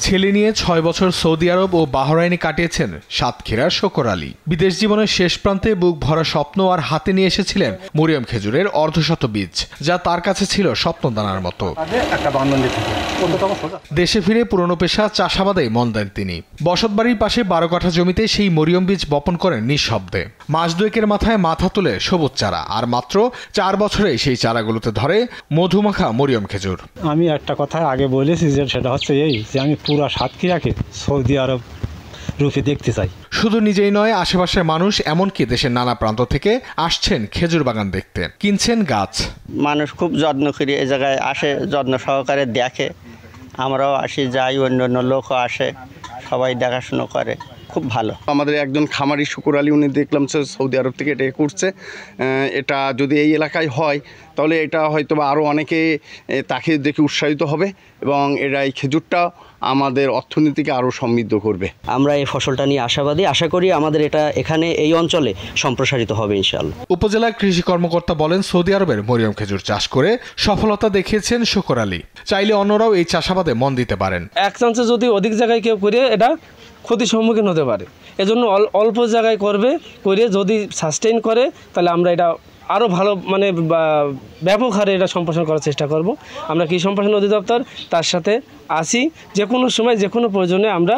ছেলে নিয়ে ৬ বছর সৌদি আরব ও বাহরাইনে কাটিয়েছেন সাতক্ষীরার শকর আলী। বিদেশ জীবনের শেষ প্রান্তে বুক ভরা স্বপ্ন আর হাতে নিয়ে এসেছিলেন মরিয়ম খেজুরের অর্ধশত বীজ, যা তার কাছে ছিল স্বপ্নদানার মতো। দেশে ফিরে পুরনো পেশা চাষাবাদে মন দেন তিনি। বসতবাড়ির পাশে ১২ কাঠা জমিতে সেই মরিয়ম বীজ বপন করেন নিঃশব্দে। মাস দুয়েকের মাথায় মাথা তুলে সবুজ চারা, আর মাত্র ৪ বছরে সেই চারাগুলোতে ধরে মধুমাখা মরিয়ম খেজুর। আমি একটা কথা আগে বলেছি, যে সেটা হচ্ছে এই যে আমি পুরো সাতক্ষীরাকে সৌদি আরব রূপে দেখতে চাই। শুধু নিজেই নয়, আশেপাশের মানুষ, এমনকি দেশের নানা প্রান্ত থেকে আসছেন খেজুর বাগান দেখতে, কিনছেন গাছ। মানুষ খুব যত্ন করে এই জায়গায় আসে, যত্ন সহকারে দেখে। আমরাও আসি, যাই, অন্য লোকও আসে, সবাই দেখাশুনো করে, খুব ভালো। আমাদের একজন খামারি শকর আলী, উনি দেখলাম সৌদি আরব থেকে এটা করছে। এটা যদি এই এলাকায় হয় তাহলে এটা হয়তো বা আরও অনেকে তাকে দেখে উৎসাহিত হবে এবং এরা এই খেজুরটা আমাদের অর্থনীতিকে আরও সমৃদ্ধ করবে। আমরা এই ফসলটা নিয়ে আশাবাদী, আশা করি আমাদের এটা এখানে এই অঞ্চলে সম্প্রসারিত হবে ইনশাআল্লাহ। উপজেলা কৃষি কর্মকর্তা বলেন, সৌদি আরবের মরিয়ম খেজুর চাষ করে সফলতা দেখিয়েছেন শকর আলী। চাইলে অন্যরাও এই চাষাবাদে মন দিতে পারেন। এক চান্সে যদি অধিক জায়গায় কেউ করে এটা ক্ষতির সম্মুখীন হতে পারে, এজন্য অল্প জায়গায় করে যদি সাস্টেইন করে, তাহলে আমরা এটা আরও ভালো ব্যাপক হারে এটা সম্প্রসারণ করার চেষ্টা করব। আমরা কৃষি সম্প্রসারণ অধিদপ্তর তার সাথে আসি, যে কোনো সময় যে কোনো প্রয়োজনে আমরা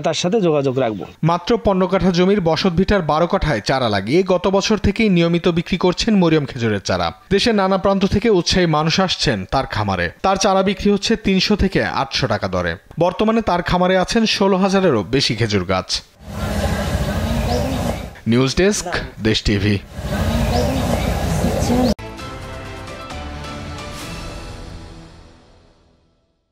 তার সাথে যোগাযোগ রাখব। মাত্র ১৫ কাঠা জমির বসতভিটার ১২ কাঠায় চারা লাগিয়ে গত বছর থেকেই নিয়মিত বিক্রি করছেন মরিয়ম খেজুরের চারা। দেশের নানা প্রান্ত থেকে উৎসাহী মানুষ আসছেন তার খামারে। তার চারা বিক্রি হচ্ছে ৩০০ থেকে ৮০০ টাকা দরে। বর্তমানে তার খামারে আছেন ১৬,০০০-এরও বেশি খেজুর গাছ। নিউজ ডেস্ক, দেশ টিভি।